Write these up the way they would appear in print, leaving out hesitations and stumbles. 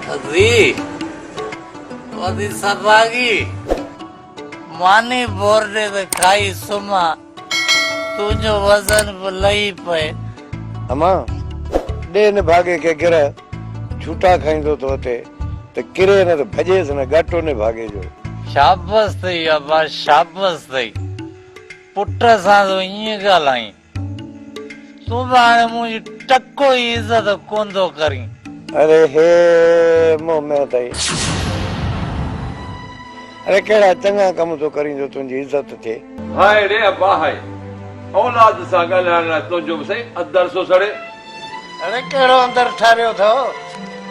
दी ओदी सभागी मानी बोरडे ते खाई सुमा तुझो वजन लही पे अमा डे ने भागे के गिर झूठा खाइंदो तो होते ते किरे ने तो भजेस ने गाटो ने भागे जो शाबाश थई अबा शाबाश थई पुट सां तो ईअं ॻाल्हाई तूं बि हाणे मुंहिंजी टको ई इज़त कोन थो करीं अरे हे मोह में तई अरे केड़ा चंगा कम तो करी जो तुंजी इज्जत थे हाय रे अब्बा हाय औलाद सां ॻाल्हाइण लाइ तुंहिंजो बि सही अदर सो सड़े अरे केड़ो अंदर ठारियो थो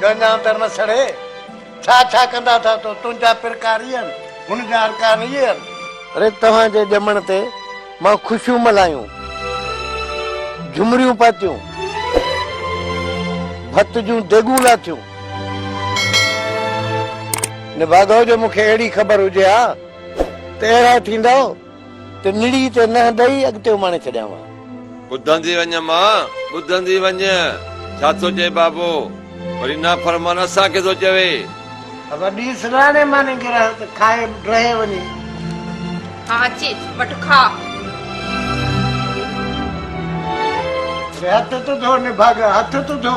गंजा अंदर न सड़े छा कंदा था तो तुंजा पिरकारी हुन जा अरकार ये अरे तव्हां जे जमण ते मां खुशियूं मल्हायूं झुमरियूं पातियूं भत जूं देगूं लाथियूं ने भागो जो मूंखे अहिड़ी ख़बर हुजे हा त अहिड़ा थींदो त निड़ी ते न ॾेई अॻिते माणे छॾियांव ॿुधंदी वञ मां ॿुधंदी वञ छा थो चए बाबो वरी ना फरमान असांखे थो चवे वॾी सराणे माने गिरा त खाए रहे वञे हाँ अचे वठ खा हथ तो धो ने भागा हथ तो धो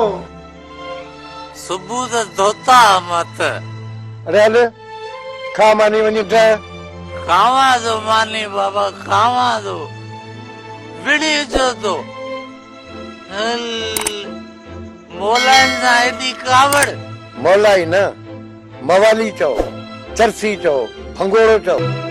सुबुह त धोता मत अरे हल खा मानी वञी ड्राय खावां थो मानी बाबा खावां थो विड़ी जो तो हल मोलाइण सां एॾी कावड़ मौलाई न मवाली चओ चरसी चओ फंगोड़ो चओ